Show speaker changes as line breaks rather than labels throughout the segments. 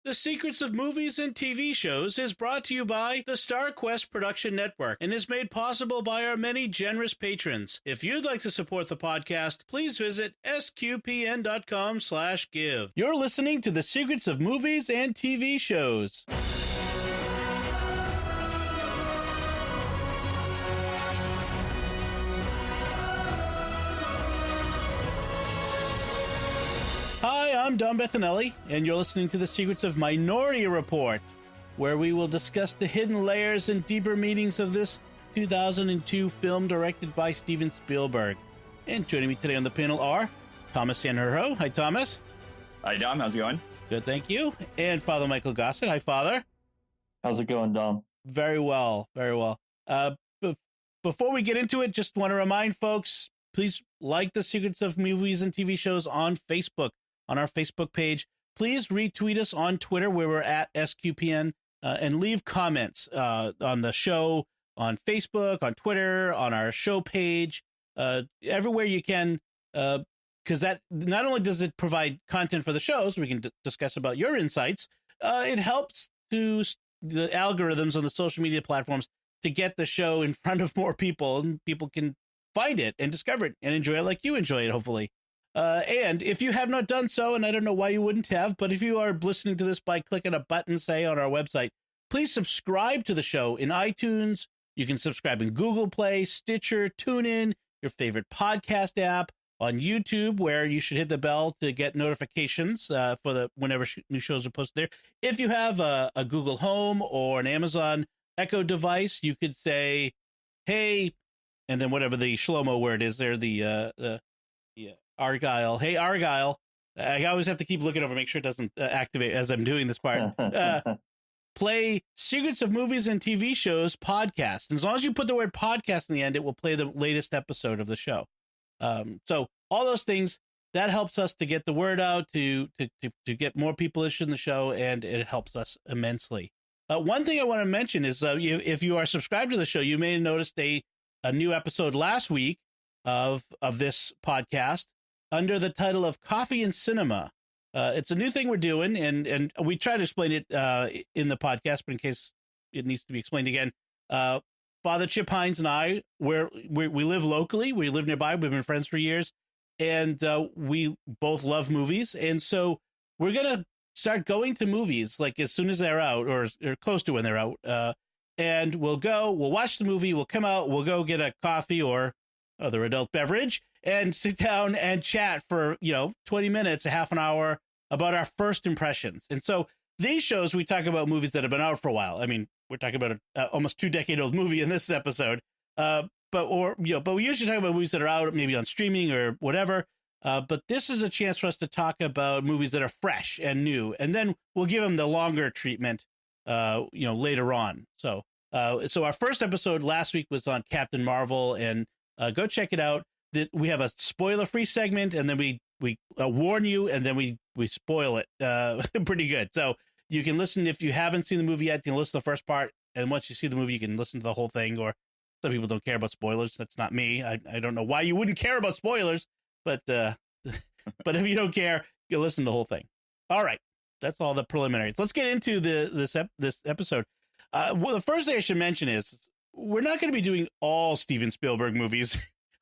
The Secrets of Movies and TV Shows is brought to you by the StarQuest Production Network and is made possible by our many generous patrons. If you'd like to support the podcast, please visit sqpn.com/give. You're listening to The Secrets of Movies and TV Shows. Hi, I'm Don Bettinelli, and you're listening to The Secrets of Minority Report, where we will discuss the hidden layers and deeper meanings of this 2002 film directed by Steven Spielberg. And joining me today on the panel are Thomas Sanjurjo. Hi, Thomas.
Hi, Dom. How's it going?
Good, thank you. And Father Michael Gossett. Hi, Father.
How's it going, Dom?
Very well, very well. Before we get into it, just want to remind folks, please like The Secrets of Movies and TV Shows on Facebook. On our Facebook page. Please retweet us on Twitter where we're at SQPN and leave comments on the show, on Facebook, on Twitter, on our show page, everywhere you can, because that not only does it provide content for the shows, we can discuss about your insights, it helps to the algorithms on the social media platforms to get the show in front of more people, and people can find it and discover it and enjoy it like you enjoy it, hopefully. And if you have not done so, and I don't know why you wouldn't have, but if you are listening to this by clicking a button, say, on our website, please subscribe to the show in iTunes. You can subscribe in Google Play, Stitcher, TuneIn, your favorite podcast app, on YouTube, where you should hit the bell to get notifications for whenever new shows are posted there. If you have a Google Home or an Amazon Echo device, you could say, hey, and then whatever the Shlomo word is there, the Argyle. Hey, Argyle. I always have to keep looking over, make sure it doesn't activate as I'm doing this part. Play Secrets of Movies and TV Shows podcast. And as long as you put the word podcast in the end, it will play the latest episode of the show. So all those things, that helps us to get the word out, to get more people interested in the show, and it helps us immensely. One thing I want to mention is if you are subscribed to the show, you may have noticed a new episode last week of this podcast, under the title of Coffee and Cinema. It's a new thing we're doing, and we try to explain it in the podcast, but in case it needs to be explained again, Father Chip Hines and I, we live locally. We live nearby. We've been friends for years, and we both love movies. And so we're going to start going to movies like as soon as they're out, or close to when they're out. And we'll watch the movie, we'll come out, we'll go get a coffee or other adult beverage, and sit down and chat for, 20 minutes, a half an hour about our first impressions. And so these shows, we talk about movies that have been out for a while. I mean, we're talking about an almost 2-decade-old movie in this episode. But we usually talk about movies that are out maybe on streaming or whatever. But this is a chance for us to talk about movies that are fresh and new. And then we'll give them the longer treatment, later on. So our first episode last week was on Captain Marvel, and go check it out. We have a spoiler-free segment, and then we warn you, and then we spoil it pretty good. So you can listen if you haven't seen the movie yet. You can listen to the first part, and once you see the movie, you can listen to the whole thing. Or some people don't care about spoilers. That's not me. I don't know why you wouldn't care about spoilers, but but if you don't care, you listen to the whole thing. All right, that's all the preliminaries. Let's get into this episode. Well, the first thing I should mention is we're not going to be doing all Steven Spielberg movies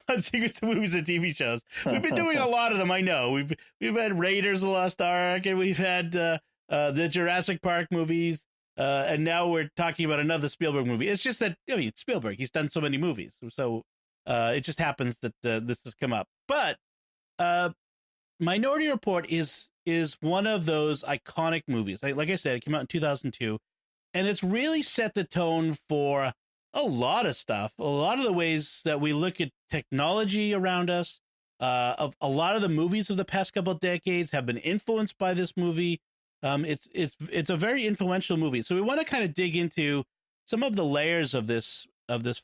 on Secrets of Movies and TV Shows. We've been doing a lot of them, I know. We've had Raiders of the Lost Ark, and we've had the Jurassic Park movies, and now we're talking about another Spielberg movie. It's just that, it's Spielberg. He's done so many movies. So it just happens that this has come up. But Minority Report is one of those iconic movies. Like I said, it came out in 2002, and it's really set the tone for a lot of stuff, a lot of the ways that we look at technology around us. Of a lot of the movies of the past couple of decades have been influenced by this movie. It's a very influential movie. So we want to kind of dig into some of the layers of this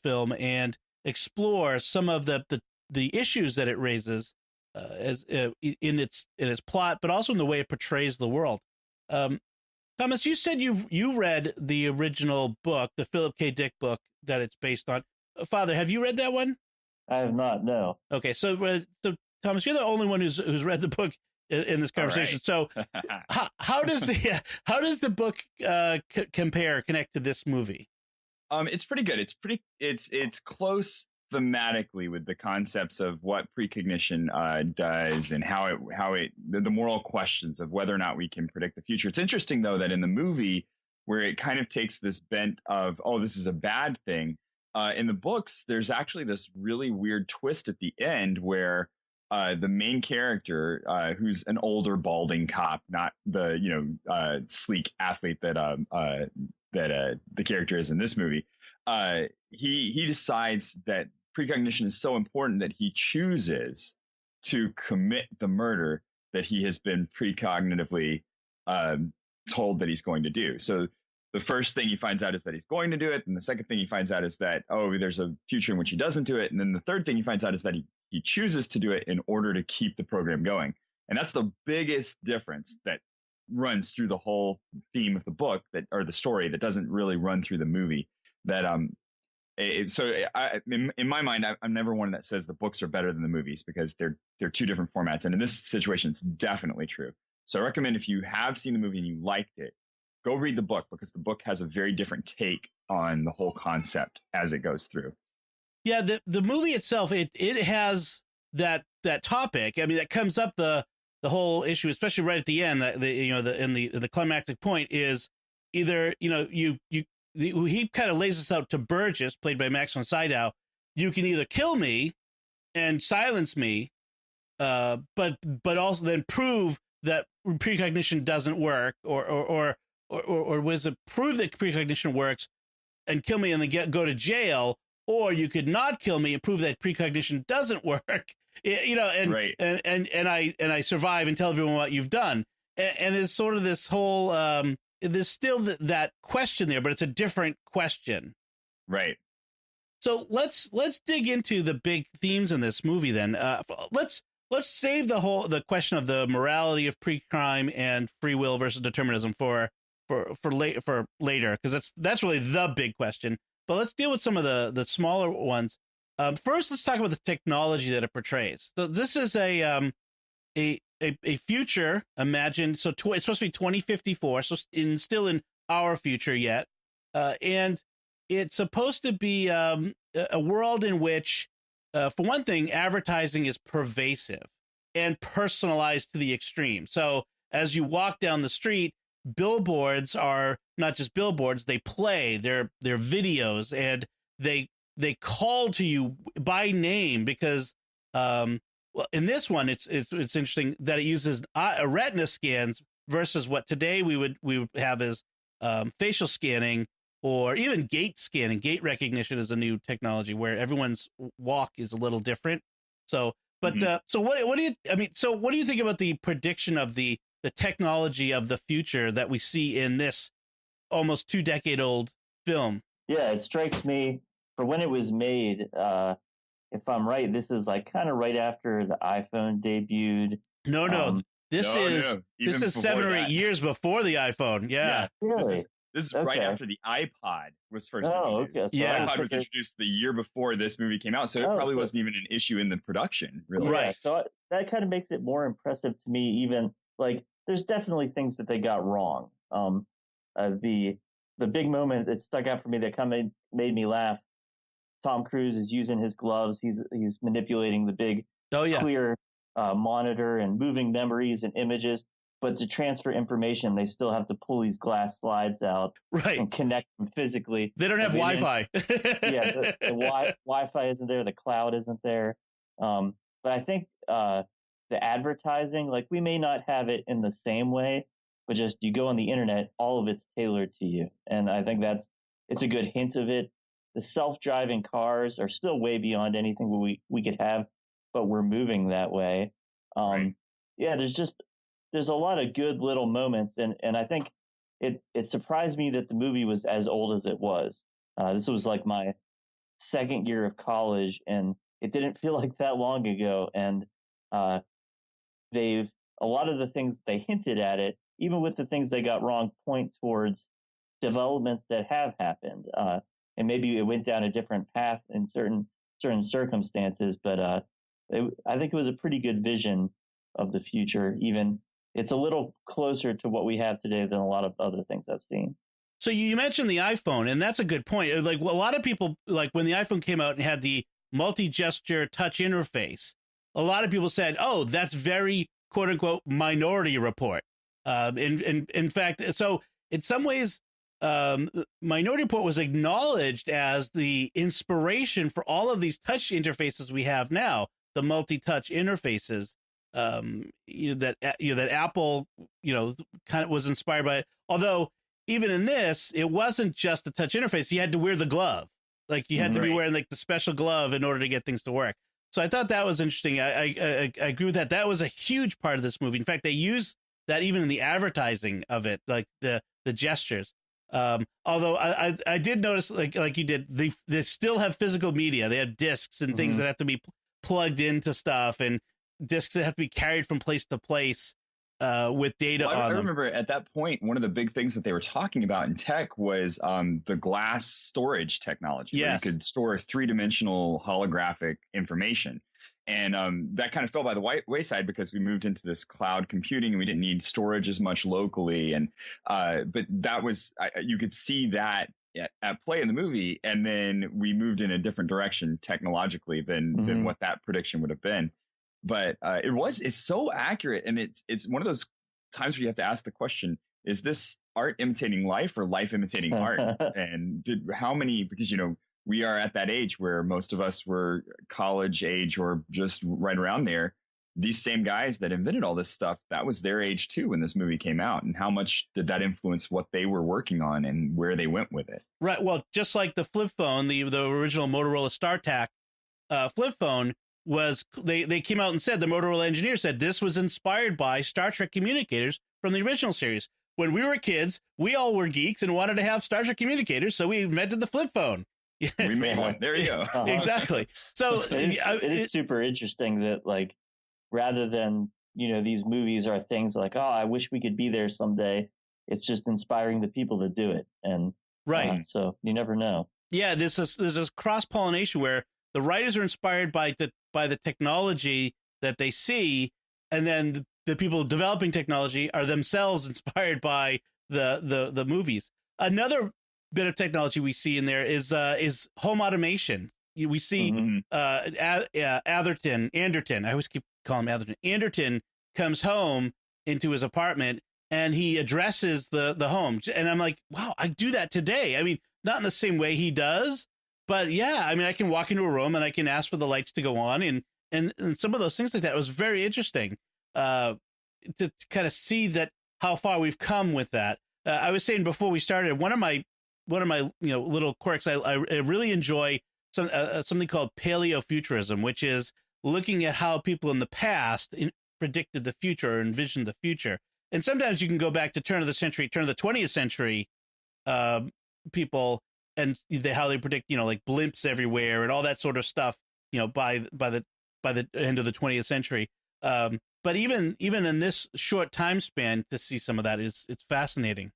film and explore some of the issues that it raises as in its plot, but also in the way it portrays the world. Thomas, you said you read the original book, the Philip K. Dick book that it's based on. Father, have you read that one?
I have not, no.
Okay, so Thomas, you're the only one who's read the book in this conversation.
All
So how does the book connect to this movie?
It's pretty good. It's close thematically with the concepts of what precognition does and how the moral questions of whether or not we can predict the future. It's interesting though that in the movie where it kind of takes this bent of, oh, this is a bad thing. In the books, there's actually this really weird twist at the end where the main character, who's an older balding cop, not the sleek athlete that the character is in this movie, he decides that precognition is so important that he chooses to commit the murder that he has been precognitively told that he's going to do. So the first thing he finds out is that he's going to do it. And the second thing he finds out is that, oh, there's a future in which he doesn't do it. And then the third thing he finds out is that he chooses to do it in order to keep the program going. And that's the biggest difference that runs through the whole theme of the book, that or the story, that doesn't really run through the movie. That in my mind, I'm never one that says the books are better than the movies, because they're two different formats. And in this situation, it's definitely true. So I recommend, if you have seen the movie and you liked it, go read the book, because the book has a very different take on the whole concept as it goes through.
Yeah, the movie itself, it has that topic. I mean, that comes up the whole issue, especially right at the end. The climactic point is either he kind of lays this out to Burgess, played by Max von Sydow. You can either kill me and silence me, but also then prove that precognition doesn't work, or was it prove that precognition works and kill me and then go to jail, or you could not kill me and prove that precognition doesn't work,
Right.
and I survive and tell everyone what you've done, and it's sort of this whole there's still that question there, but it's a different question.
Right.
So let's dig into the big themes in this movie then. Let's save the question of the morality of pre-crime and free will versus determinism for later, because that's really the big question. But let's deal with some of the smaller ones. First, let's talk about the technology that it portrays. So this is a future imagined. So it's supposed to be 2054. So still in our future yet, and it's supposed to be a world in which, for one thing, advertising is pervasive and personalized to the extreme. So as you walk down the street, billboards are not just billboards; they play. They're videos, and they call to you by name, because well, in this one, it's interesting that it uses retina scans versus what today we would have as facial scanning, or even gait scanning. Gait recognition is a new technology where everyone's walk is a little different. So, but so what do you think about the prediction of the technology of the future that we see in this almost 2-decade-old film?
Yeah, it strikes me, for when it was made, if I'm right, this is like kind of right after the iPhone debuted.
No, this is 7 or 8 years before the iPhone. Yeah.
Really?
This is right after the iPod was first introduced.
Okay. So
the iPod was introduced the year before this movie came out, so it probably wasn't even an issue in the production, really.
Right.
So that kind of makes it more impressive to me. Even like, there's definitely things that they got wrong. The big moment that stuck out for me that kind of made me laugh. Tom Cruise is using his gloves. He's manipulating the big clear monitor and moving memories and images. But to transfer information, they still have to pull these glass slides out and connect them physically.
They don't have Wi-Fi.
The Wi-Fi isn't there. The cloud isn't there. But I think the advertising, like, we may not have it in the same way, but just you go on the internet, all of it's tailored to you. And I think it's a good hint of it. The self-driving cars are still way beyond anything we could have, but we're moving that way. Yeah, there's a lot of good little moments, and I think it surprised me that the movie was as old as it was. This was like my second year of college, and it didn't feel like that long ago. And a lot of the things they hinted at it, even with the things they got wrong, point towards developments that have happened. And maybe it went down a different path in certain circumstances, but I think it was a pretty good vision of the future. Even it's a little closer to what we have today than a lot of other things I've seen.
So you mentioned the iPhone, and that's a good point. Like, well, a lot of people, like when the iPhone came out and had the multi-gesture touch interface, a lot of people said, "Oh, that's very quote unquote Minority Report." In fact, so in some ways, Minority Report was acknowledged as the inspiration for all of these touch interfaces we have now, the multi-touch interfaces. That Apple, kind of was inspired by it. Although even in this, it wasn't just the touch interface. You had to wear the glove. Like you had to be wearing like the special glove in order to get things to work. So I thought that was interesting. I agree with that. That was a huge part of this movie. In fact, they use that even in the advertising of it, like the gestures. Although I did notice, like you did, they still have physical media. They have discs and things that have to be plugged into stuff, and discs that have to be carried from place to place with data on them.
I remember at that point, one of the big things that they were talking about in tech was the glass storage technology.
Yes.
Where you could store three-dimensional holographic information. And that kind of fell by the wayside because we moved into this cloud computing and we didn't need storage as much locally. And but that was, you could see that at play in the movie. And then we moved in a different direction technologically than what that prediction would have been. But it's so accurate. And it's one of those times where you have to ask the question, is this art imitating life or life imitating art? And because, we are at that age where most of us were college age or just right around there. These same guys that invented all this stuff, that was their age too when this movie came out. And how much did that influence what they were working on and where they went with it?
Right. Well, just like the flip phone, the original Motorola StarTAC flip phone was, they came out and said, the Motorola engineer said this was inspired by Star Trek communicators from the original series. When we were kids, we all were geeks and wanted to have Star Trek communicators, so we invented the flip phone.
We made one. There you go.
Exactly. So
it is super interesting that, like, rather than, these movies are things like, oh, I wish we could be there someday. It's just inspiring the people to do it. And
right.
So you never know.
Yeah, there's this cross-pollination where the writers are inspired by the technology that they see, and then the people developing technology are themselves inspired by the movies. Another bit of technology we see in there is home automation. We see Anderton. I always keep calling him Atherton. Anderton comes home into his apartment and he addresses the home. And I'm like, wow, I do that today. I mean, not in the same way he does, but yeah, I mean, I can walk into a room and I can ask for the lights to go on, and some of those things like that. It was very interesting to kind of see that how far we've come with that. I was saying before we started, one of my little quirks, I really enjoy something called paleofuturism, which is looking at how people in the past predicted the future or envisioned the future. And sometimes you can go back to turn of the 20th century people, and how they predict, like blimps everywhere and all that sort of stuff, by the end of the 20th century. But even in this short time span, to see some of that it's fascinating.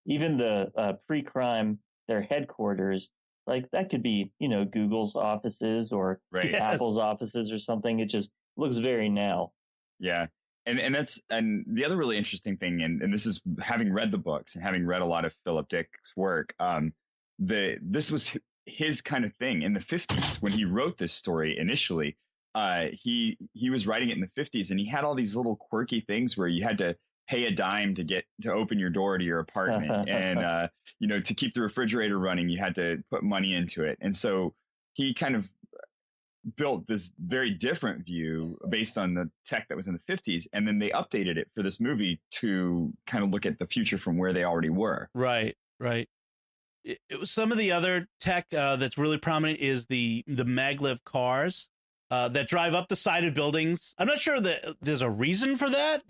Even the pre-crime, their headquarters, like that could be, Google's offices or Apple's offices or something. It just looks very now.
Yeah. And the other really interesting thing, and this is having read the books and having read a lot of Philip Dick's work, this was his kind of thing in the 50s when he wrote this story initially. He was writing it in the 50s, and he had all these little quirky things where you had to pay a dime to open your door to your apartment, and to keep the refrigerator running, you had to put money into it. And so he kind of built this very different view based on the tech that was in the 50s, and then they updated it for this movie to kind of look at the future from where they already were.
Right. It was some of the other tech that's really prominent is the maglev cars that drive up the side of buildings. I'm not sure that there's a reason for that.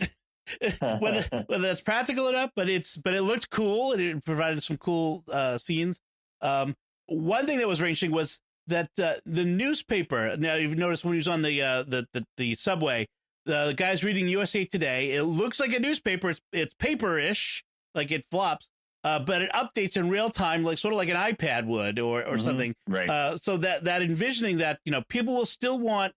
whether that's practical or not, but it looked cool and it provided some cool scenes. One thing that was very interesting was that the newspaper. Now you've noticed when he was on the subway, the guy's reading USA Today. It looks like a newspaper. It's paperish, like it flops, but it updates in real time, like sort of like an iPad would or something.
Right.
So that envisioning that people will still want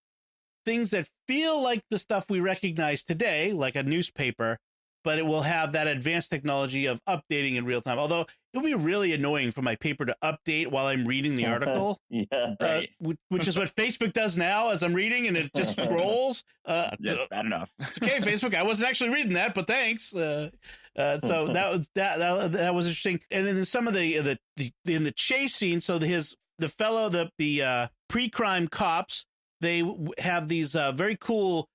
things that feel like the stuff we recognize today, like a newspaper, but it will have that advanced technology of updating in real time. Although it'll be really annoying for my paper to update while I'm reading the article,
Yeah.
Right.
which is what Facebook does now as I'm reading, and it just scrolls.
Yeah, it's bad enough.
It's okay, Facebook. I wasn't actually reading that, but thanks. So that was interesting. And then some of the in the chase scene, so the pre-crime cops, they have these very cool,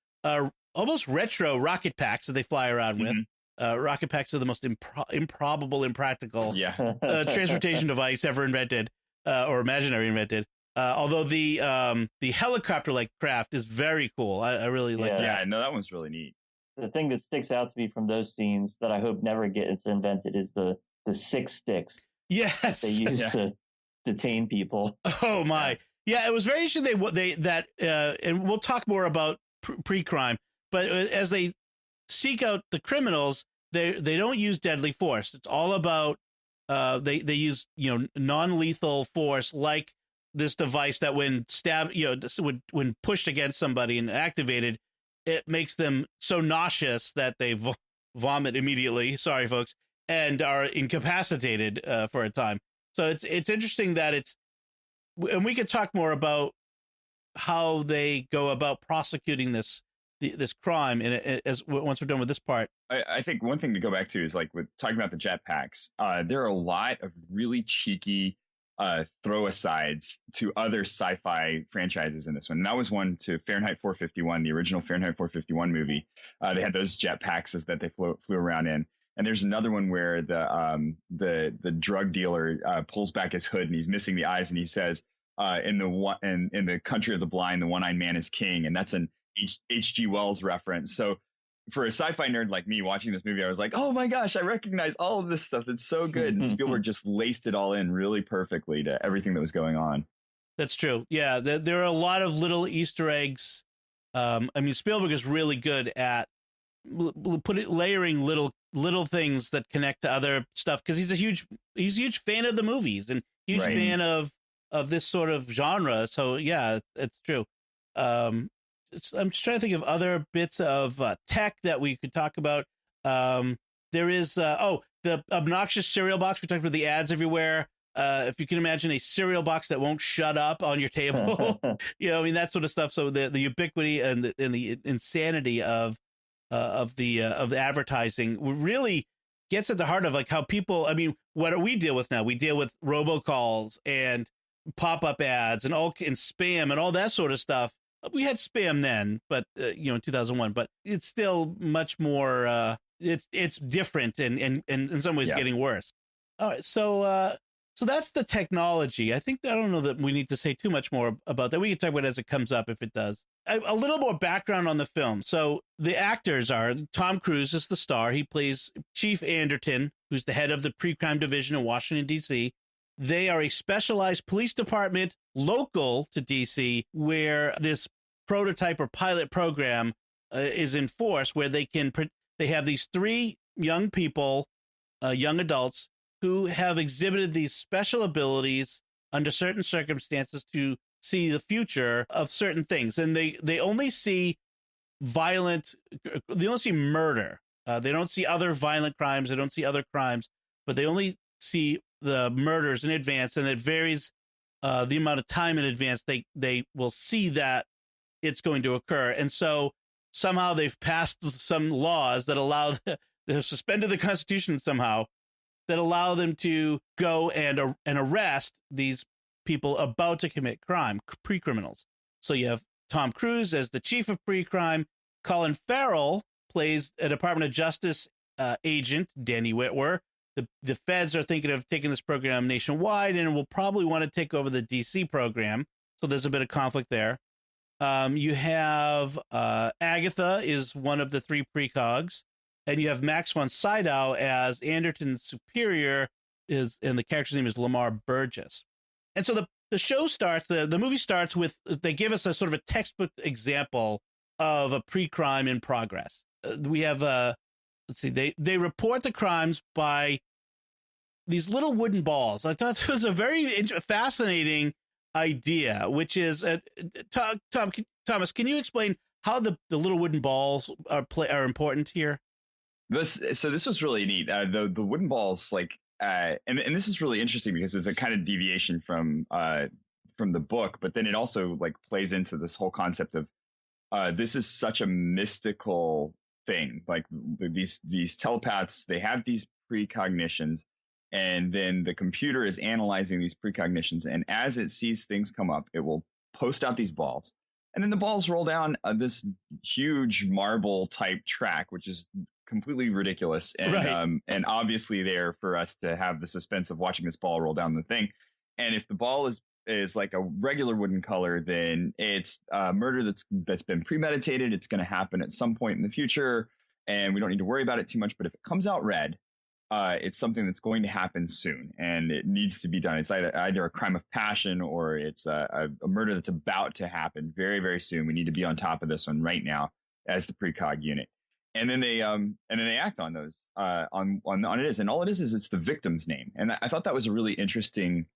almost retro rocket packs that they fly around with. Rocket packs are the most improbable, impractical
Yeah.
transportation device ever invented, or imaginary invented. Although the helicopter-like craft is very cool. I really like that.
Yeah, no, that one's really neat.
The thing that sticks out to me from those scenes that I hope never gets invented is the 6 sticks
Yes.
they use to detain people.
Oh my. Yeah, it was very interesting. And we'll talk more about pre-crime, but as they seek out the criminals, they don't use deadly force. It's all about they use non-lethal force, like this device that when when pushed against somebody and activated, it makes them so nauseous that they vomit immediately. Sorry, folks, and are incapacitated for a time. So it's interesting that and we could talk more about how they go about prosecuting this crime, and once we're done with this part.
I think one thing to go back to is like with talking about the jetpacks. There are a lot of really cheeky throw-asides to other sci-fi franchises in this one. And that was one to Fahrenheit 451, the original Fahrenheit 451 movie. They had those jetpacks that they flew around in. And there's another one where the drug dealer pulls back his hood and he's missing the eyes, and he says, in the country of the blind, the one-eyed man is king. And that's an H.G. Wells reference. So for a sci-fi nerd like me watching this movie, I was like, oh my gosh, I recognize all of this stuff. It's so good. And Spielberg just laced it all in really perfectly to everything that was going on.
That's true. Yeah, there are a lot of little Easter eggs. Spielberg is really good at layering little things that connect to other stuff, because he's a huge fan of the movies and huge fan of this sort of genre. So yeah, it's true. I'm just trying to think of other bits of tech that we could talk about. There is the obnoxious cereal box. We talked about the ads everywhere. If you can imagine a cereal box that won't shut up on your table, that sort of stuff. So the ubiquity and the insanity of the advertising really gets at the heart of like how people. I mean, what do we deal with now? We deal with robocalls and pop-up ads and spam and all that sort of stuff. We had spam then, but in 2001, but it's still much more. It's different and in some ways getting worse. All right, so that's the technology. I don't know that we need to say too much more about that. We can talk about it as it comes up if it does. A little more background on the film. So the actors are Tom Cruise is the star. He plays Chief Anderton, who's the head of the pre-crime division in Washington, D.C. They are a specialized police department local to D.C. where this prototype or pilot program is in force, where they have these 3 young people, young adults, who have exhibited these special abilities under certain circumstances to see the future of certain things. And they only see they only see murder. They don't see other violent crimes. They don't see other crimes, but they only see the murders in advance, and it varies the amount of time in advance they will see that it's going to occur. And so somehow they've passed some laws that allow they've suspended the Constitution somehow that allow them to go and arrest these people about to commit crime, pre-criminals. So you have Tom Cruise as the chief of pre-crime. Colin Farrell plays a Department of Justice agent, Danny Whitwer. The feds are thinking of taking this program nationwide and will probably want to take over the DC program. So there's a bit of conflict there. You have Agatha is one of the 3 precogs, and you have Max von Sydow as Anderton's superior, and the character's name is Lamar Burgess. And so the show starts, the movie starts with, they give us a sort of a textbook example of a pre-crime in progress. We have, let's see, they report the crimes by these little wooden balls. I thought it was a very fascinating idea, which is Thomas, can you explain how the little wooden balls are important here?
This was really neat. The wooden balls, like, and this is really interesting because it's a kind of deviation from the book, but then it also like plays into this whole concept of this is such a mystical thing. Like these telepaths, they have these precognitions, and then the computer is analyzing these precognitions, and as it sees things come up, it will post out these balls, and then the balls roll down this huge marble type track, which is completely ridiculous, and
right.
And obviously there for us to have the suspense of watching this ball roll down the thing. And if the ball is like a regular wooden color, then it's murder that's been premeditated. It's going to happen at some point in the future, and we don't need to worry about it too much. But if it comes out red, it's something that's going to happen soon, and it needs to be done. It's either a crime of passion or it's a murder that's about to happen very, very soon. We need to be on top of this one right now as the precog unit. And then they act on those on it is, and all it is it's the victim's name. And I thought that was a really interesting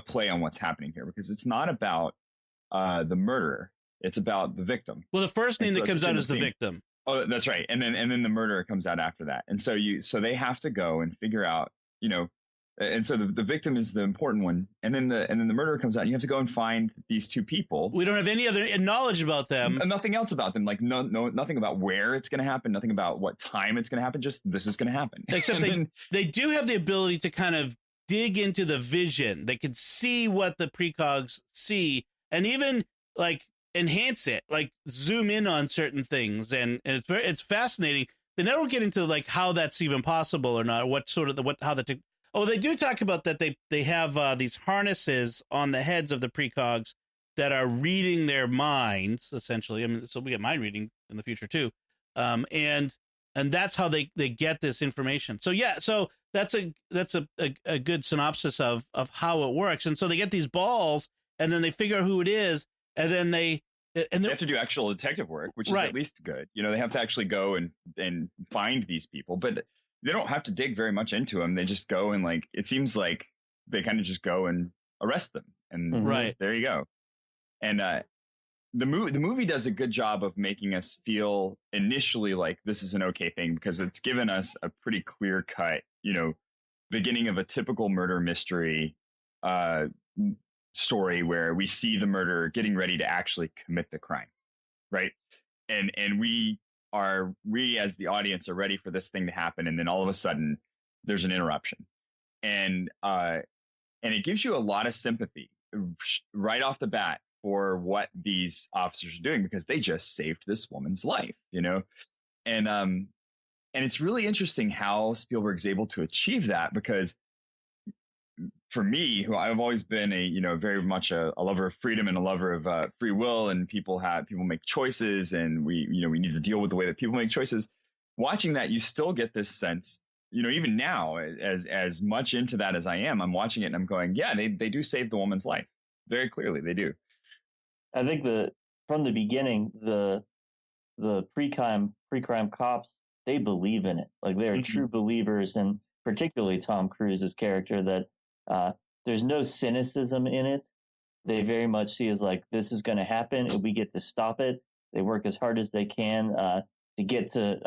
play on what's happening here, because it's not about the murderer, it's about the victim.
Well, the first name that comes out is the victim.
Oh, that's right. And then the murderer comes out after that. And so they have to go and figure out, and so the victim is the important one, and then the murderer comes out, and you have to go and find these two people.
We don't have any other knowledge about them.
Nothing else about them. Like nothing about where it's going to happen. Nothing about what time it's going to happen. Just this is going to happen.
Except they do have the ability to kind of dig into the vision. They can see what the precogs see, and even like enhance it, like zoom in on certain things, and it's fascinating. They never get into like how that's even possible or not, or what sort of they do talk about that they have these harnesses on the heads of the precogs that are reading their minds, essentially. I mean, so we get mind reading in the future too, and that's how they get this information. So yeah, so that's a good synopsis of how it works. And so they get these balls, and then they figure out who it is, and then they have
to do actual detective work, which is
right.
At least good. They have to actually go and find these people, but they don't have to dig very much into them. They just go and, like, it seems like they kind of just go and arrest them, and
right
there you go. And the movie does a good job of making us feel initially like this is an okay thing, because it's given us a pretty clear cut, beginning of a typical murder mystery story where we see the murderer getting ready to actually commit the crime, right? And we as the audience are ready for this thing to happen, and then all of a sudden there's an interruption, and it gives you a lot of sympathy right off the bat for what these officers are doing, because they just saved this woman's life, and it's really interesting how Spielberg's able to achieve that, because for me, who I've always been very much a lover of freedom and a lover of free will, and people make choices, and we need to deal with the way that people make choices. Watching that, you still get this sense, even now, as much into that as I am, I'm watching it and I'm going, yeah, they do save the woman's life. Very clearly, they do.
I think from the beginning, the pre-crime cops, they believe in it. Like, they're true believers, and particularly Tom Cruise's character, that there's no cynicism in it. They very much see as like, this is going to happen and we get to stop it. They work as hard as they can to get to,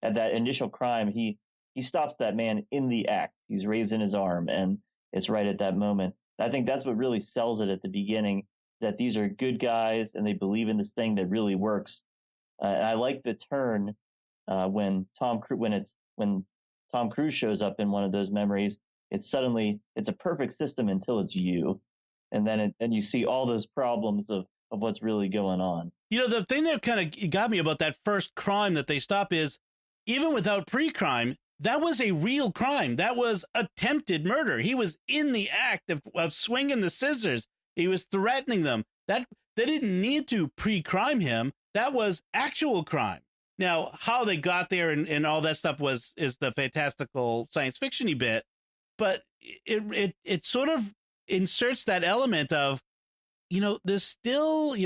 at that initial crime, he stops that man in the act. He's raising his arm, and it's right at that moment. I think that's what really sells it at the beginning, that these are good guys and they believe in this thing that really works. And I like the turn when Tom Cruise shows up in one of those memories. It's a perfect system until it's you, and then you see all those problems of what's really going on.
The thing that kind of got me about that first crime that they stop is, even without pre-crime, that was a real crime. That was attempted murder. He was in the act of swinging the scissors. He was threatening them. That they didn't need to pre-crime him. That was actual crime. Now, how they got there and all that stuff is the fantastical science fiction-y bit. But it sort of inserts that element of, there's still,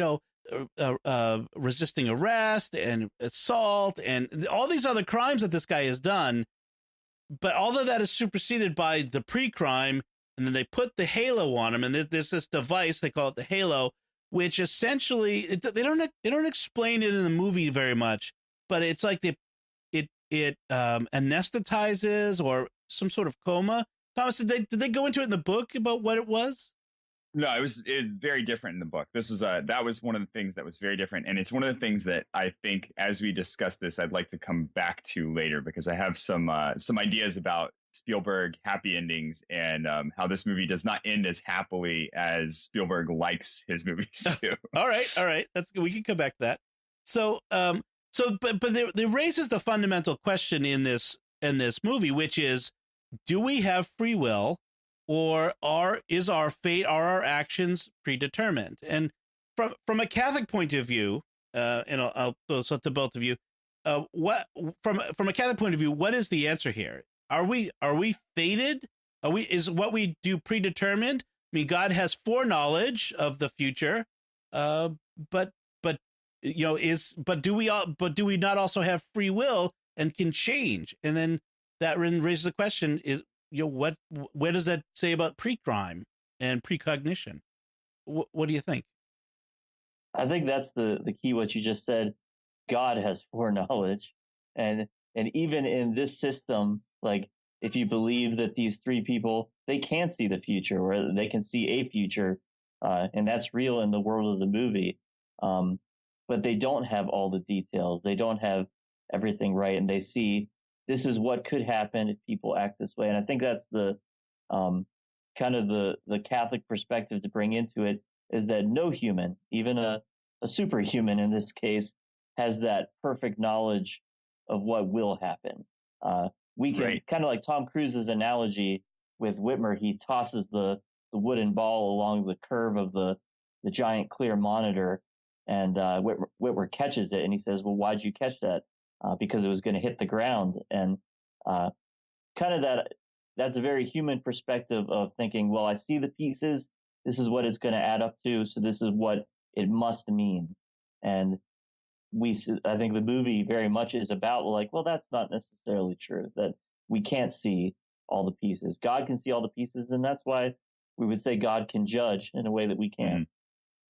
resisting arrest and assault and all these other crimes that this guy has done. But all of that is superseded by the pre-crime. and then they put the halo on him, and there's this device, they call it the halo, which essentially they don't explain it in the movie very much, but it's like it anesthetizes or some sort of coma. Thomas, did they go into it in the book about what it was?
No, it was very different in the book. This was that was one of the things that was very different, and it's one of the things that I think, as we discuss this, I'd like to come back to later, because I have some ideas about Spielberg happy endings, and how this movie does not end as happily as Spielberg likes his movies to.
All right, that's good. We can come back to that. So but there raises the fundamental question in this movie, which is, do we have free will, or is our fate, are our actions predetermined? And from a Catholic point of view, and I'll throw this to both of you, what from a Catholic point of view, what is the answer here? Are we fated? Is what we do predetermined? I mean, God has foreknowledge of the future, but do we not also have free will and can change? And then that raises the question: is what does that say about pre-crime and precognition? What do you think?
I think that's the key. What you just said, God has foreknowledge, and even in this system, like, if you believe that these three people, they can't see the future, or they can see a future, and that's real in the world of the movie, but they don't have all the details. They don't have everything right, and they see this is what could happen if people act this way. And I think that's the kind of the Catholic perspective to bring into it, is that no human, even a superhuman in this case, has that perfect knowledge of what will happen. We can, kind of like Tom Cruise's analogy with Whitmer, he tosses the wooden ball along the curve of the giant clear monitor, and Whitmer catches it, and he says, well, why'd you catch that? Because it was going to hit the ground. And kind of that's a very human perspective of thinking, well, I see the pieces, this is what it's going to add up to, so this is what it must mean. And I think the movie very much is about, like, well, that's not necessarily true, that we can't see all the pieces. God can see all the pieces, and that's why we would say God can judge in a way that we can't.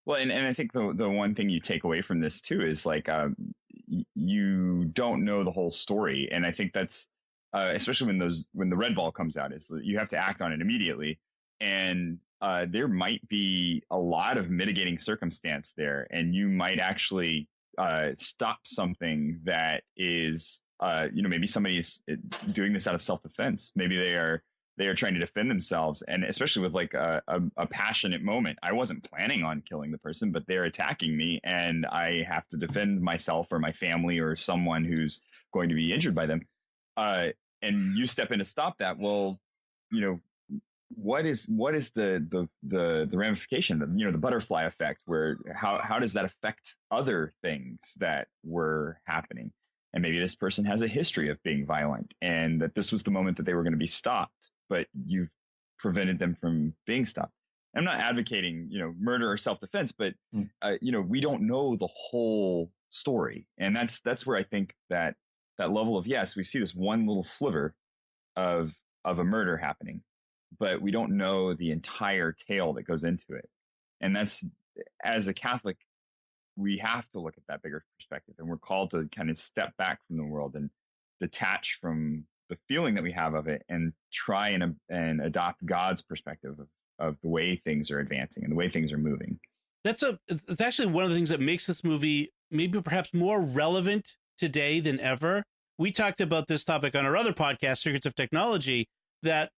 Well, and I think the one thing you take away from this too is, like, you don't know the whole story, and I think that's especially when the red ball comes out, is that you have to act on it immediately, and there might be a lot of mitigating circumstance there, and you might actually stop something that is maybe somebody's doing this out of self-defense. Maybe they are trying to defend themselves, and especially with like a passionate moment. I wasn't planning on killing the person, but they're attacking me, and I have to defend myself or my family or someone who's going to be injured by them. And you step in to stop that. Well, what is the ramification? The butterfly effect, where how does that affect other things that were happening? And maybe this person has a history of being violent, and that this was the moment that they were going to be stopped, but you've prevented them from being stopped. I'm not advocating, murder or self-defense, but we don't know the whole story, and that's where I think that level of, yes, we see this one little sliver of a murder happening, but we don't know the entire tale that goes into it. And that's, as a Catholic, we have to look at that bigger perspective, and we're called to kind of step back from the world and detach from the feeling that we have of it, and try and adopt God's perspective of the way things are advancing and the way things are moving.
It's actually one of the things that makes this movie maybe perhaps more relevant today than ever. We talked about this topic on our other podcast, Secrets of Technology, that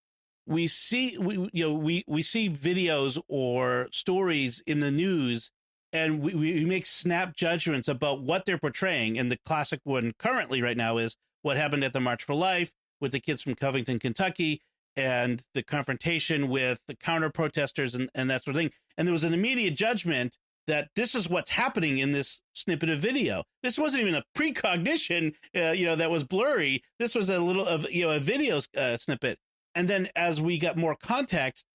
we see see videos or stories in the news, and we make snap judgments about what they're portraying. And the classic one currently right now is what happened at the March for Life with the kids from Covington, Kentucky, and the confrontation with the counter protesters and that sort of thing. And there was an immediate judgment that this is what's happening in this snippet of video. This wasn't even a precognition, that was blurry. This was a little of, a video snippet. And then as we got more context,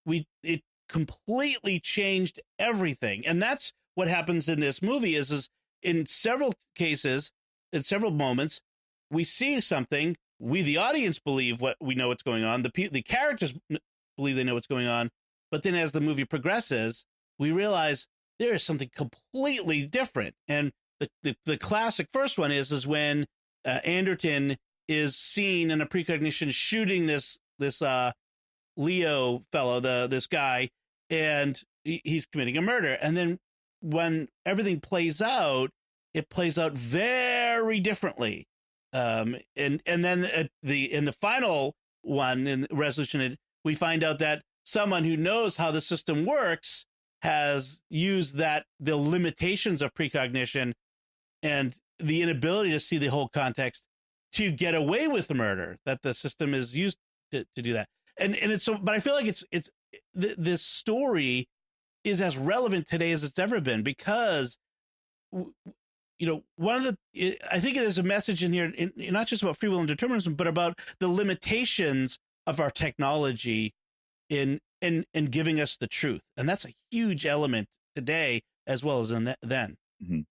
it completely changed everything. And that's what happens in this movie is in several cases, in several moments, we see something. We, the audience, believe what we know what's going on. The characters believe they know what's going on. But then as the movie progresses, we realize there is something completely different. And the classic first one is when Anderton is seen in a precognition shooting this Leo fellow, this guy, and he's committing a murder. And then when everything plays out, it plays out very differently. And then in the final one, in resolution, we find out that someone who knows how the system works has used the limitations of precognition and the inability to see the whole context to get away with the murder that the system is used to do that. And it's so, but I feel like this story is as relevant today as it's ever been, because one of I think there's a message in here, not just about free will and determinism, but about the limitations of our technology in giving us the truth, and that's a huge element today as well as then.
Mm-hmm.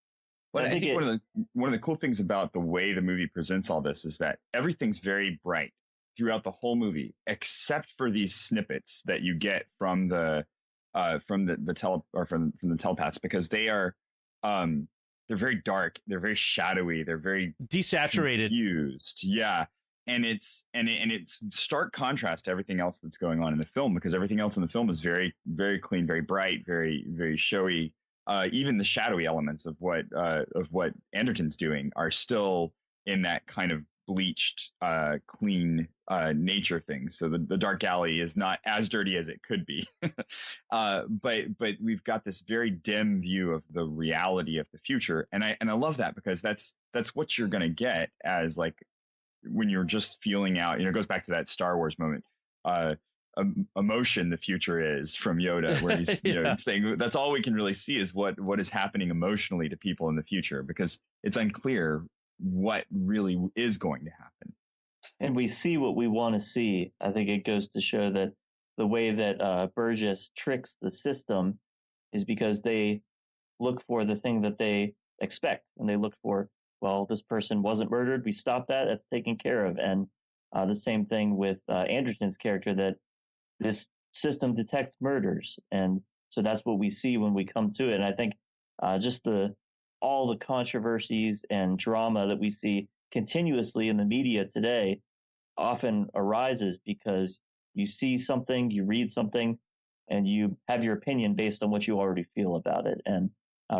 Well, I think one of the cool things about the way the movie presents all this is that everything's very bright throughout the whole movie, except for these snippets that you get from the telepaths, because they're very dark, they're very shadowy, they're very
desaturated,
confused. Yeah. And it's stark contrast to everything else that's going on in the film, because everything else in the film is very, very clean, very bright, very, very showy. Even the shadowy elements of what Anderton's doing are still in that kind of bleached, clean nature thing. So the dark alley is not as dirty as it could be. But we've got this very dim view of the reality of the future, and I love that, because that's what you're going to get as like when you're just feeling out. It goes back to that Star Wars moment. Emotion, the future is, from Yoda, where he's saying that's all we can really see is what is happening emotionally to people in the future, because it's unclear what really is going to happen.
And we see what we want to see. I think it goes to show that the way that Burgess tricks the system is because they look for the thing that they expect, and they look for, well, this person wasn't murdered, we stopped that, that's taken care of. And the same thing with Anderton's character, that this system detects murders, and so that's what we see when we come to it. And I think just all the controversies and drama that we see continuously in the media today often arises because you see something, you read something, and you have your opinion based on what you already feel about it. And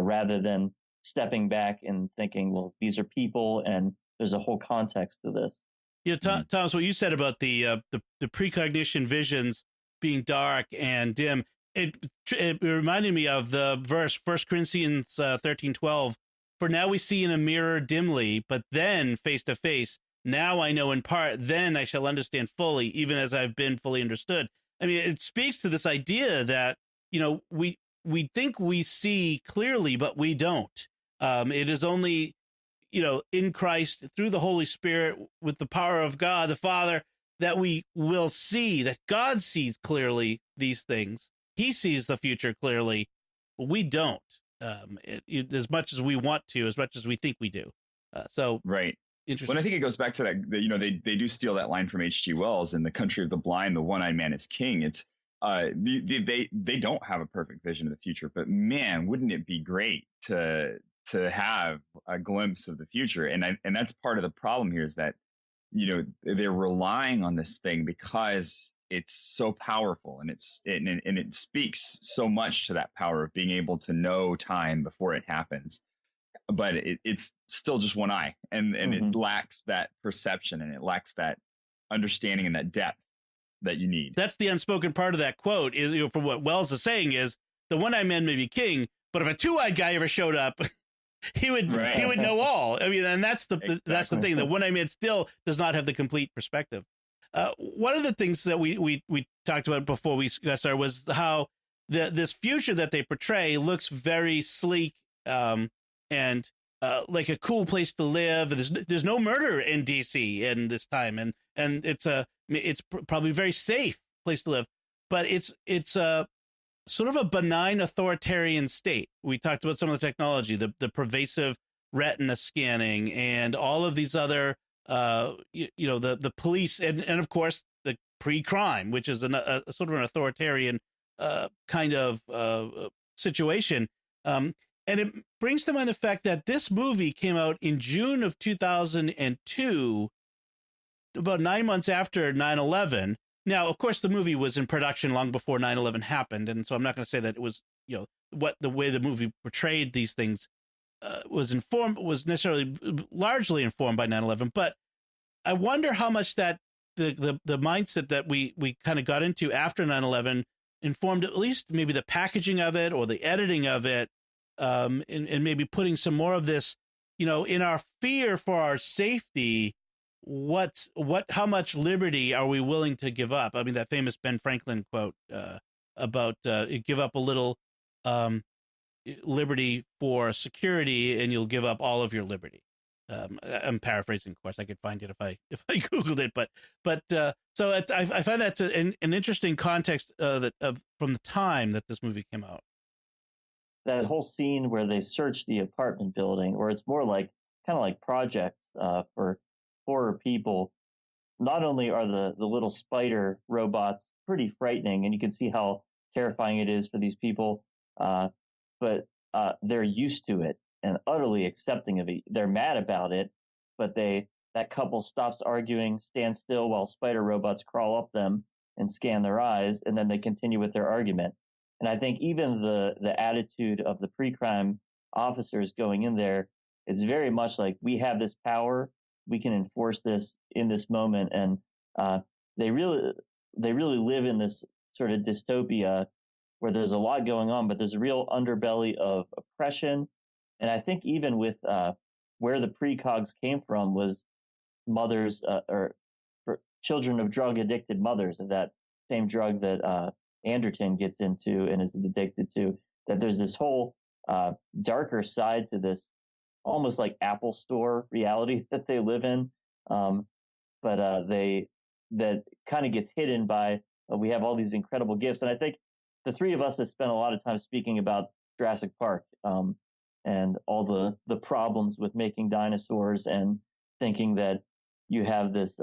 rather than stepping back and thinking, well, these are people and there's a whole context to this.
Yeah, Thomas, what you said about the precognition visions being dark and dim, it reminded me of the verse 1 Corinthians 13:12. For now we see in a mirror dimly, but then face to face. Now I know in part, then I shall understand fully, even as I've been fully understood. I mean, it speaks to this idea that, we think we see clearly, but we don't. It is only, in Christ, through the Holy Spirit, with the power of God, the Father, that we will see, that God sees clearly these things. He sees the future clearly, but we don't. As much as we want to, as much as we think we do.
Right.
Interesting.
Well, I think it goes back to that. They do steal that line from H.G. Wells in The Country of the Blind. The one-eyed man is king. It's they don't have a perfect vision of the future, but man, wouldn't it be great to have a glimpse of the future? And that's part of the problem here, is that they're relying on this thing because it's so powerful, and it speaks so much to that power of being able to know time before it happens. But it's still just one eye, and it lacks that perception, and it lacks that understanding and that depth that you need.
That's the unspoken part of that quote, is from what Wells is saying, is the one-eyed man may be king, but if a two-eyed guy ever showed up, he would know all. I mean, and that's that's the thing. The one-eyed man still does not have the complete perspective. One of the things that we talked about before we got started was how this future that they portray looks very sleek and like a cool place to live. There's no murder in DC in this time, and it's probably a very safe place to live. But it's a sort of a benign authoritarian state. We talked about some of the technology, the pervasive retina scanning, and all of these other the police, and of course the pre-crime, which is a sort of an authoritarian kind of situation. And it brings to mind the fact that this movie came out in June of 2002, about 9 months after 9/11. Now, of course, the movie was in production long before 9/11 happened, and so I'm not going to say that it was, what the way the movie portrayed these things was necessarily largely informed by 9/11. But I wonder how much that the mindset that we kind of got into after 9/11 informed at least maybe the packaging of it or the editing of it, and maybe putting some more of this, in our fear for our safety. How much liberty are we willing to give up? I mean, that famous Ben Franklin quote about give up a little liberty for security and you'll give up all of your liberty. I'm paraphrasing, of course. I could find it if I Googled it, but so I find that's an interesting context from the time that this movie came out.
That whole scene where they search the apartment building, or it's more like kind of like projects for horror people. Not only are the little spider robots pretty frightening, and you can see how terrifying it is for these people, but they're used to it and utterly accepting of it. They're mad about it, but that couple stops arguing, stands still while spider robots crawl up them and scan their eyes, and then they continue with their argument. And I think even the attitude of the pre-crime officers going in there, it's very much like, we have this power, we can enforce this in this moment, and they really live in this sort of dystopia where there's a lot going on, but there's a real underbelly of oppression. And I think even with where the precogs came from was mothers or children of drug addicted mothers of that same drug that Anderton gets into and is addicted to. That there's this whole darker side to this, almost like Apple Store reality that they live in, but that kind of gets hidden by we have all these incredible gifts. And I think the three of us have spent a lot of time speaking about Jurassic Park and all the problems with making dinosaurs and thinking that you have this,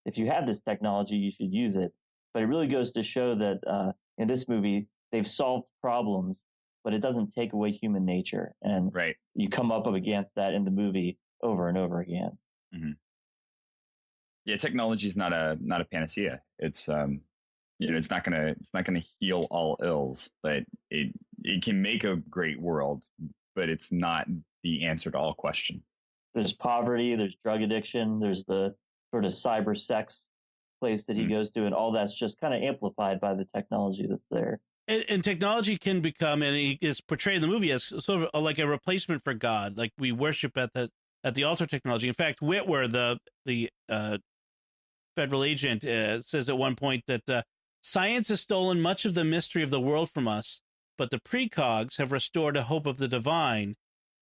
if you have this technology, you should use it. But it really goes to show that in this movie, they've solved problems, but it doesn't take away human nature. And
right.
You come up against that in the movie over and over again.
Mm-hmm. Yeah, technology is not a panacea. It's it's not gonna heal all ills, but it can make a great world, but it's not the answer to all questions.
There's poverty, there's drug addiction, there's the sort of cyber sex place that he goes to, and all that's just kind of amplified by the technology that's there.
And technology can become, and he is portrayed in the movie as sort of like a replacement for God. Like we worship at the altar of technology. In fact, Whitwer, the federal agent, says at one point that science has stolen much of the mystery of the world from us, but the precogs have restored a hope of the divine.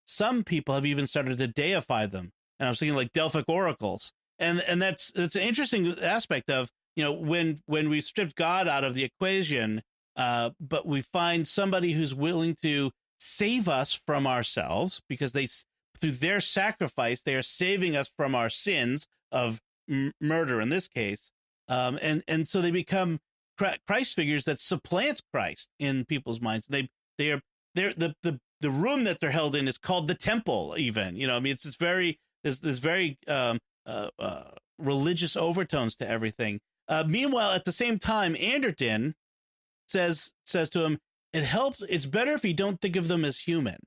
Some people have even started to deify them, and I was thinking like Delphic oracles, and that's an interesting aspect of when we stripped God out of the equation. But we find somebody who's willing to save us from ourselves because through their sacrifice, they are saving us from our sins of murder in this case. And so they become Christ figures that supplant Christ in people's minds. They're the room that they're held in is called the temple even, I mean, it's very religious overtones to everything. Meanwhile, at the same time, Anderton says to him, it's better if you don't think of them as human.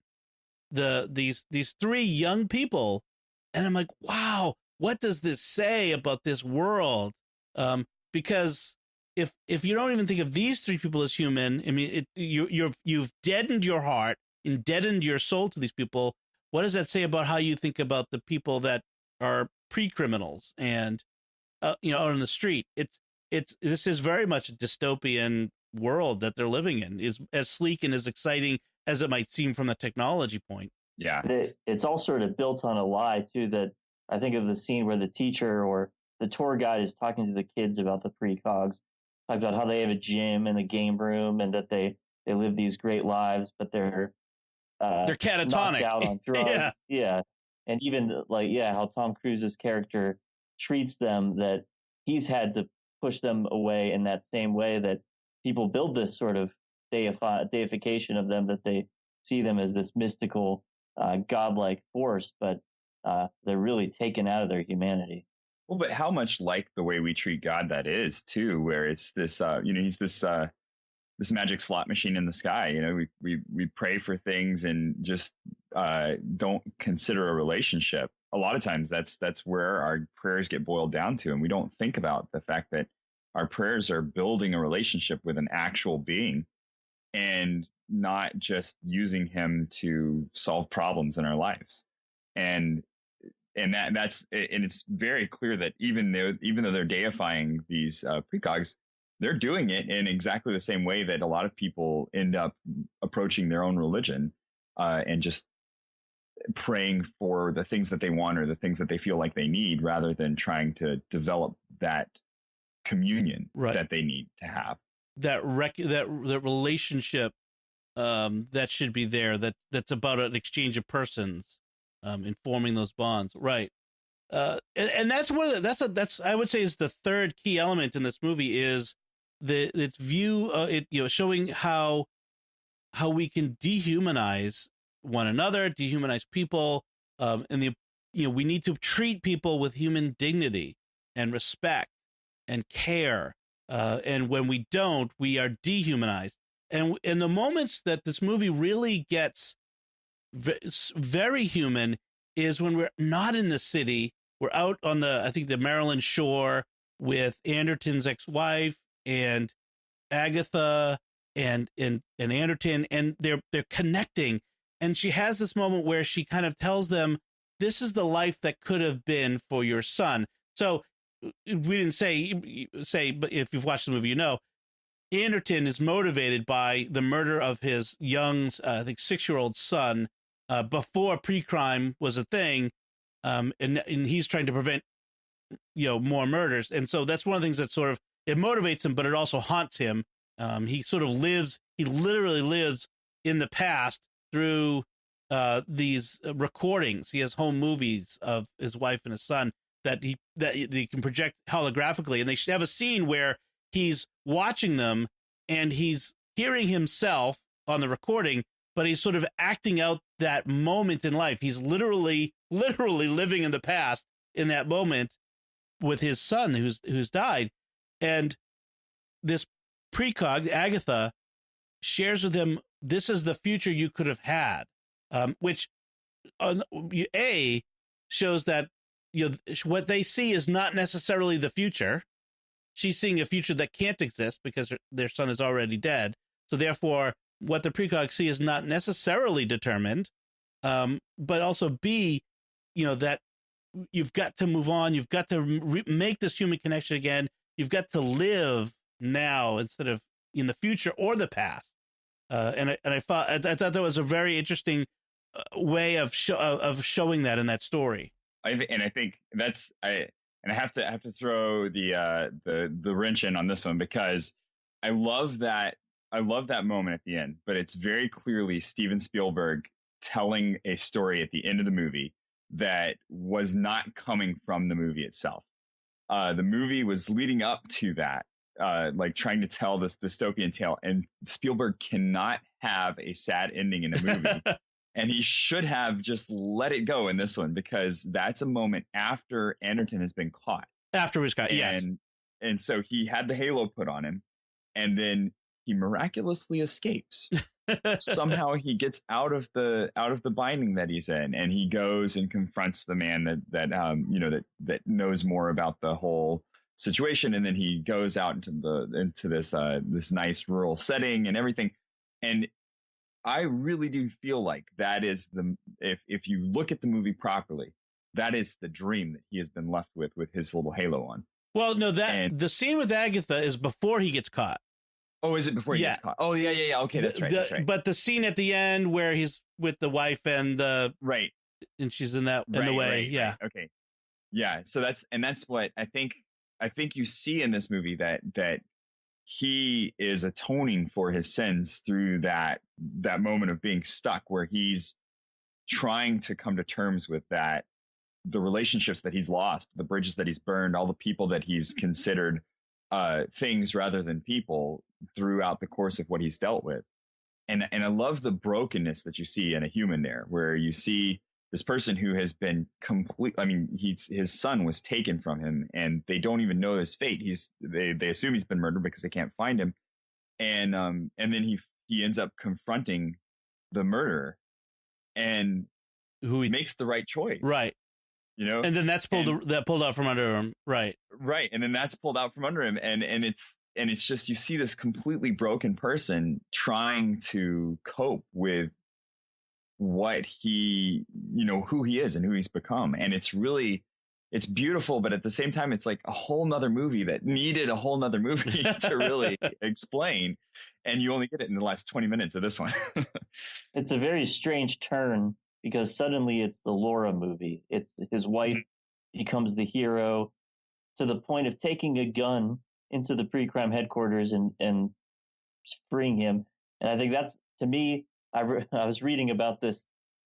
These three young people, and I'm like, wow, what does this say about this world? Because if you don't even think of these three people as human, I mean, you've deadened your heart and deadened your soul to these people. What does that say about how you think about the people that are pre-criminals and out on the street? This is very much a dystopian world that they're living in, is as sleek and as exciting as it might seem from the technology point.
Yeah.
It's all sort of built on a lie too, that I think of the scene where the teacher or the tour guide is talking to the kids about the precogs, talk about how they have a gym and a game room and that they live these great lives, but they're
catatonic,
knocked out on drugs.
Yeah.
And even how Tom Cruise's character treats them, that he's had to push them away in that same way that people build this sort of deification of them, that they see them as this mystical, godlike force, but they're really taken out of their humanity.
Well, but how much like the way we treat God that is too, where it's this, he's this magic slot machine in the sky. We pray for things and just don't consider a relationship. A lot of times that's where our prayers get boiled down to, and we don't think about the fact that our prayers are building a relationship with an actual being, and not just using him to solve problems in our lives. And it's very clear that even though they're deifying these precogs, they're doing it in exactly the same way that a lot of people end up approaching their own religion, and just praying for the things that they want or the things that they feel like they need, rather than trying to develop that communion that they need to have.
That relationship that should be there. That's about an exchange of persons, informing those bonds, right? And that's one of that's I would say is the third key element in this movie, is its view, showing how we can dehumanize one another, dehumanize people, and we need to treat people with human dignity and respect and care, and when we don't, we are dehumanized. And in the moments that this movie really gets very human is when we're not in the city. We're out on the Maryland shore with Anderton's ex-wife and Agatha and Anderton, and they're connecting. And she has this moment where she kind of tells them, "This is the life that could have been for your son." So we didn't say, but if you've watched the movie, Anderton is motivated by the murder of his young, 6-year-old son, before pre-crime was a thing, and he's trying to prevent, more murders. And so that's one of the things that sort of, it motivates him, but it also haunts him. He literally lives in the past through these recordings. He has home movies of his wife and his son that he can project holographically, and they should have a scene where he's watching them and he's hearing himself on the recording, but he's sort of acting out that moment in life. He's literally living in the past in that moment with his son who's died. And this precog, Agatha, shares with him, this is the future you could have had, which shows that what they see is not necessarily the future. She's seeing a future that can't exist because their son is already dead. So therefore, what the precogs see is not necessarily determined. But also B, that you've got to move on. You've got to make this human connection again. You've got to live now instead of in the future or the past. And I thought that was a very interesting way of showing that in that story.
I think I have to throw the wrench in on this one, because I love that moment at the end, but it's very clearly Steven Spielberg telling a story at the end of the movie that was not coming from the movie itself. The movie was leading up to that, trying to tell this dystopian tale, and Spielberg cannot have a sad ending in a movie. And he should have just let it go in this one, because that's a moment after Anderton has been caught.
After he was caught, yes.
And so he had the halo put on him, and then he miraculously escapes. Somehow he gets out of the binding that he's in, and he goes and confronts the man that knows more about the whole situation. And then he goes out into this nice rural setting and everything. And I really do feel like that is if you look at the movie properly, that is the dream that he has been left with his little halo on.
Well, no, the scene with Agatha is before he gets caught.
Oh, is it before he gets caught? Oh, yeah. Okay, that's right.
But the scene at the end where he's with the wife and
right,
and she's in the way, yeah.
Right. Okay, yeah. So that's what I think you see in this movie, that he is atoning for his sins through that moment of being stuck, where he's trying to come to terms with that, the relationships that he's lost, the bridges that he's burned, all the people that he's considered things rather than people throughout the course of what he's dealt with. And I love the brokenness that you see in a human there, where you see this person who has been complete. I mean, his son was taken from him, and they don't even know his fate. They assume he's been murdered because they can't find him, and then he ends up confronting the murderer, and
who he
makes the right choice,
right?
You know,
and then that's pulled out from under him, right?
Right, and then that's pulled out from under him, and it's just, you see this completely broken person trying to cope with what he, who he is and who he's become. And it's beautiful, but at the same time, it's like a whole nother movie that needed a whole nother movie to really explain. And you only get it in the last 20 minutes of this one.
It's a very strange turn, because suddenly it's the Laura movie. It's his wife becomes the hero, to the point of taking a gun into the pre-crime headquarters and freeing him. And I think that's, to me, I was reading about this,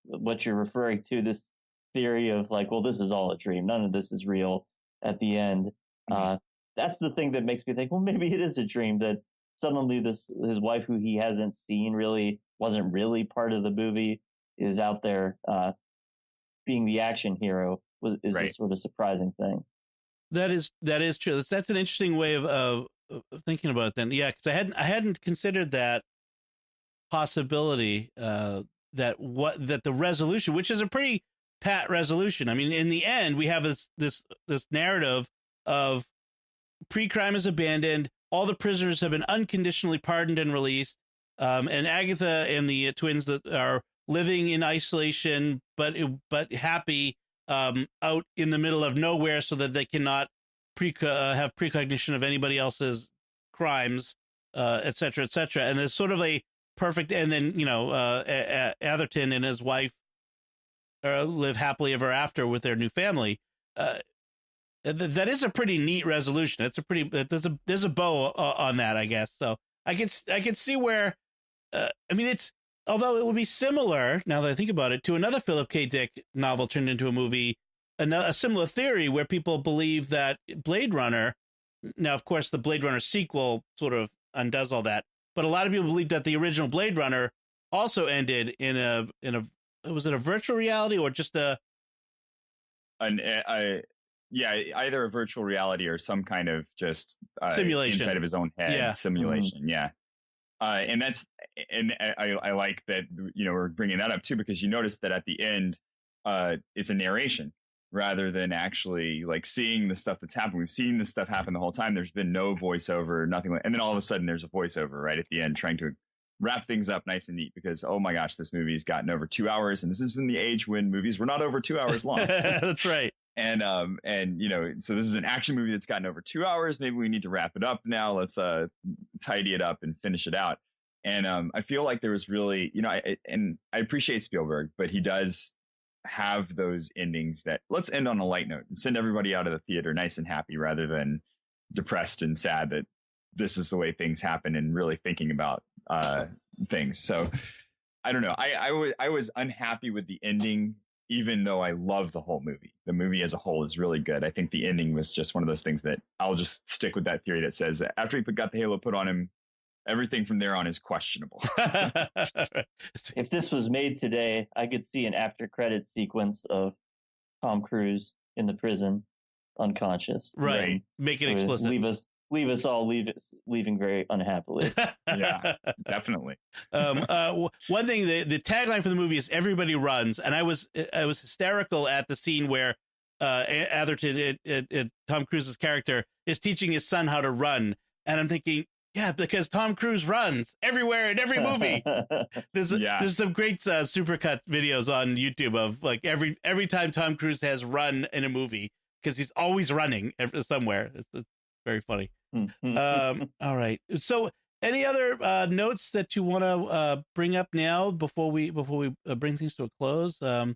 what you're referring to, this theory of like, well, this is all a dream. None of this is real at the end. That's the thing that makes me think, well, maybe it is a dream, that suddenly his wife, who he hasn't seen, really wasn't really part of the movie, is out there being the action hero, is a sort of surprising thing.
That is true. That's an interesting way of thinking about it then. Yeah, because I hadn't considered that possibility, that the resolution, which is a pretty pat resolution. I mean, in the end, we have this narrative of pre-crime is abandoned, all the prisoners have been unconditionally pardoned and released, and Agatha and the twins that are living in isolation but happy out in the middle of nowhere, so that they cannot have precognition of anybody else's crimes, et cetera, et cetera. And there's sort of a perfect, and then Atherton and his wife live happily ever after with their new family. That is a pretty neat resolution. It's a pretty there's a bow on that, I guess. So I can see where I mean, it's, although it would be similar, now that I think about it, to another Philip K. Dick novel turned into a movie, a similar theory where people believe that Blade Runner, now of course the Blade Runner sequel sort of undoes all that, but a lot of people believe that the original Blade Runner also ended in a was it a virtual reality or just either
a virtual reality or some kind of just
simulation
inside of his own head, simulation. Mm-hmm. Yeah. And I like that, we're bringing that up too, because you notice that at the end, it's a narration rather than actually like seeing the stuff that's happened. We've seen this stuff happen the whole time. There's been no voiceover, nothing. And then all of a sudden there's a voiceover right at the end trying to wrap things up nice and neat, because, oh my gosh, this movie's gotten over 2 hours, and this is from the age when movies were not over 2 hours long.
That's right.
And so this is an action movie that's gotten over 2 hours. Maybe we need to wrap it up now. Let's tidy it up and finish it out. And I feel like there was really, I appreciate Spielberg, but he does have those endings that, let's end on a light note and send everybody out of the theater nice and happy, rather than depressed and sad that this is the way things happen, and really thinking about things. So I don't know. I was unhappy with the ending, even though I love the whole movie. The movie as a whole is really good. I think the ending was just one of those things that I'll just stick with that theory that says that after he got the halo put on him, everything from there on is questionable.
If this was made today, I could see an after credit sequence of Tom Cruise in the prison, unconscious.
Right. Make it explicit.
Leaving very unhappily.
Yeah, definitely.
One thing, the tagline for the movie is "Everybody runs," and I was hysterical at the scene where Atherton, Tom Cruise's character, is teaching his son how to run, and I'm thinking, yeah, because Tom Cruise runs everywhere in every movie. There's some great supercut videos on YouTube of like every time Tom Cruise has run in a movie, because he's always running somewhere. It's very funny. All right. So, any other notes that you want to bring up now before we bring things to a close? There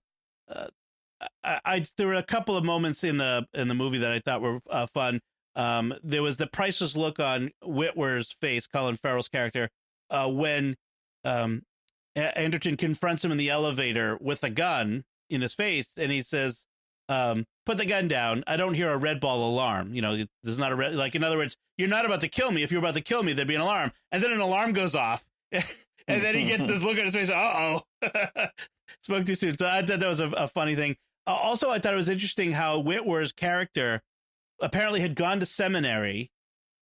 were a couple of moments in the movie that I thought were fun. There was the priceless look on Witwer's face, Colin Farrell's character, when Anderton confronts him in the elevator with a gun in his face, and he says, put the gun down. I don't hear a red ball alarm. There's not a red, like, in other words, you're not about to kill me. If you're about to kill me, there'd be an alarm. And then an alarm goes off. And then he gets this look on his face. Uh-oh. Spoke too soon. So I thought that was a funny thing. Also, I thought it was interesting how Witwer's character apparently had gone to seminary,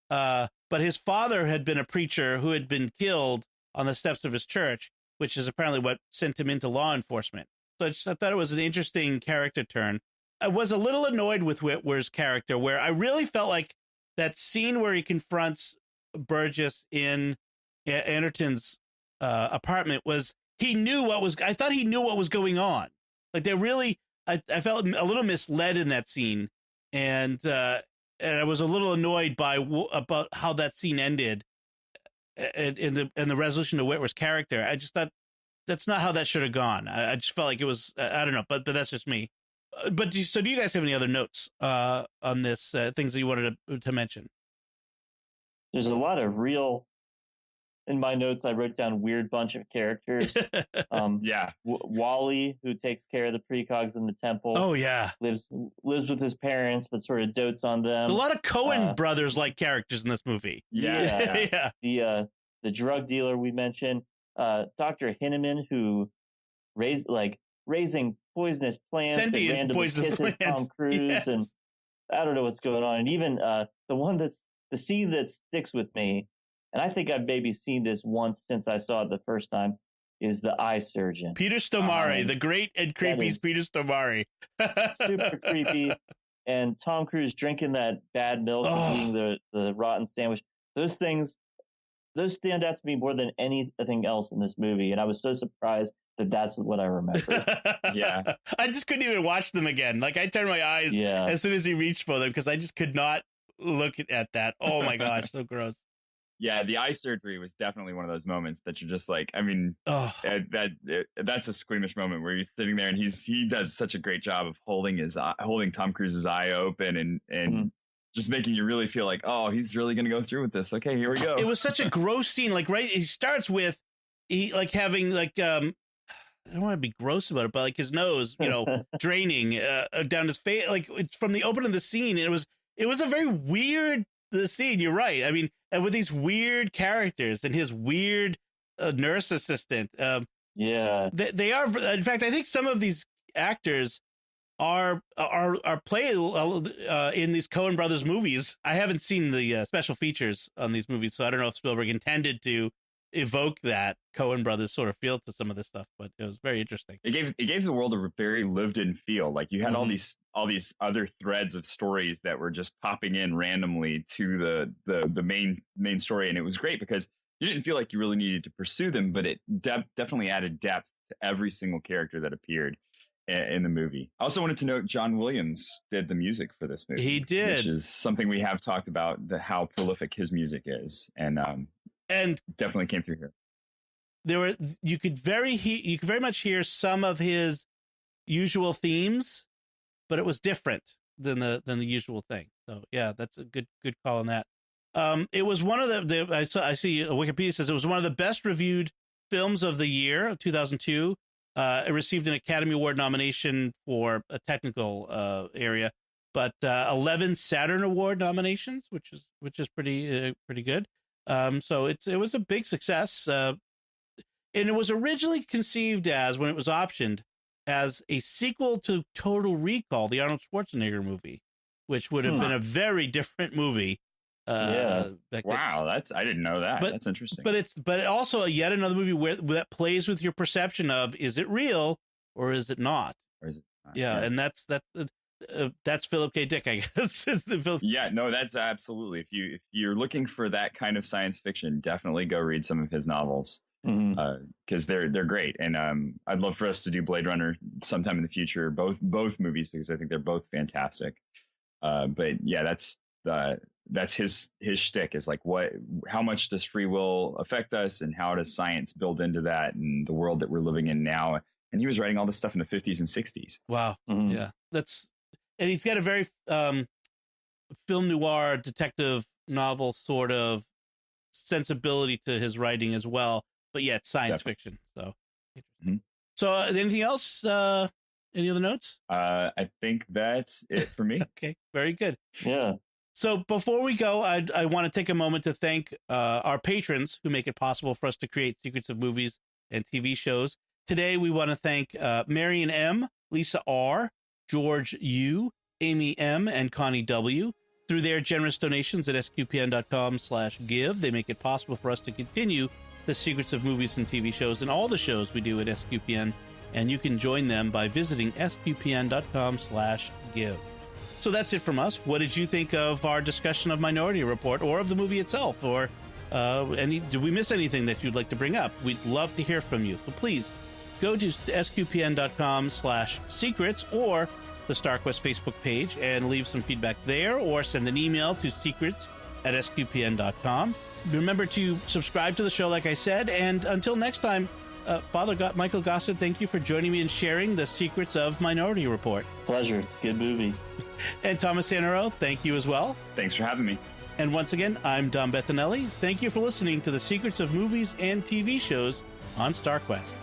but his father had been a preacher who had been killed on the steps of his church, which is apparently what sent him into law enforcement. So I thought it was an interesting character turn. I was a little annoyed with Witwer's character, where I really felt like that scene where he confronts Burgess in Anderton's apartment was, I thought he knew what was going on. Like, I felt a little misled in that scene. And I was a little annoyed about how that scene ended and the resolution of Witwer's character. I just thought that's not how that should have gone. I just felt like it was, I don't know, but that's just me. But do you guys have any other notes on this, things that you wanted to mention?
There's a lot of in my notes, I wrote down weird bunch of characters.
Yeah.
Wally, who takes care of the precogs in the temple.
Oh, yeah.
Lives with his parents, but sort of dotes on them.
A lot of Coen brothers-like characters in this movie.
Yeah. Yeah. The drug dealer we mentioned. Dr. Hinneman, who raising poisonous plants
Sentient
and randomly
poisonous
kisses
plants.
Tom Cruise,
Yes.
and I don't know what's going on. And even the scene that sticks with me, and I think I've maybe seen this once since I saw it the first time, is the eye surgeon.
Peter Stormare, the great and creepy Peter Stormare.
Super creepy. And Tom Cruise drinking that bad milk and eating the rotten sandwich. Those stand out to me more than anything else in this movie. And I was so surprised that that's what I remember.
Yeah.
I just couldn't even watch them again. Like, I turned my eyes as soon as he reached for them because I just could not look at that. Oh my gosh, so gross.
Yeah, the eye surgery was definitely one of those moments that you're just like, I mean, that's a squeamish moment where you're sitting there and he does such a great job of holding Tom Cruise's eye open and just making you really feel like, oh, he's really going to go through with this. Okay, here we go.
It was such a gross scene. Like, right, he starts with having I don't want to be gross about it, but like his nose, draining down his face. Like, from the opening of the scene, it was a very weird scene. You're right. I mean, and with these weird characters and his weird nurse assistant. They are. In fact, I think some of these actors are played in these Coen Brothers movies. I haven't seen the special features on these movies, so I don't know if Spielberg intended to evoke that Coen Brothers sort of feel to some of this stuff, but it was very interesting.
It gave the world a very lived-in feel. Like, you had all these other threads of stories that were just popping in randomly to the main story, and it was great because you didn't feel like you really needed to pursue them, but it definitely added depth to every single character that appeared in the movie. I also wanted to note John Williams did the music for this movie.
He did,
which is something we have talked about, how prolific his music is, and definitely came through here.
You could very much hear some of his usual themes, but it was different than the usual thing. So yeah, that's a good call on that. It was one of I see Wikipedia says it was one of the best reviewed films of the year of 2002. It received an Academy Award nomination for a technical area, but 11 Saturn Award nominations, which is pretty good. So it was a big success, and it was originally conceived as, when it was optioned, as a sequel to Total Recall, the Arnold Schwarzenegger movie, which would have been a very different movie.
Wow, I didn't know that. That's interesting.
But also yet another movie that plays with your perception of, is it real or is it not?
Or is it not?
Yeah, and that's Philip K. Dick, I guess.
Yeah, no, that's absolutely. If you're looking for that kind of science fiction, definitely go read some of his novels, because they're great. And I'd love for us to do Blade Runner sometime in the future, both movies, because I think they're both fantastic. But yeah, that's his shtick, is like, how much does free will affect us, and how does science build into that, and the world that we're living in now. And he was writing all this stuff in the 50s and 60s.
Wow. Yeah, and he's got a very film noir detective novel sort of sensibility to his writing as well, but yet science fiction. So, so anything else Any other notes?
I think that's it for me.
Okay, very good.
Yeah.
So before we go, I want to take a moment to thank our patrons who make it possible for us to create Secrets of Movies and TV shows. Today, we want to thank Marion M., Lisa R., George U., Amy M., and Connie W. Through their generous donations at sqpn.com/give, they make it possible for us to continue the Secrets of Movies and TV shows and all the shows we do at SQPN, and you can join them by visiting sqpn.com/give. So that's it from us. What did you think of our discussion of Minority Report or of the movie itself? Or did we miss anything that you'd like to bring up? We'd love to hear from you. So please go to sqpn.com/secrets or the StarQuest Facebook page and leave some feedback there, or send an email to secrets@sqpn.com. Remember to subscribe to the show, like I said, and until next time, Michael Gossett, thank you for joining me and sharing the secrets of Minority Report.
Pleasure. It's a good movie.
And Thomas Sanero, thank you as well.
Thanks for having me.
And once again, I'm Dom Bettinelli. Thank you for listening to the Secrets of Movies and TV shows on StarQuest.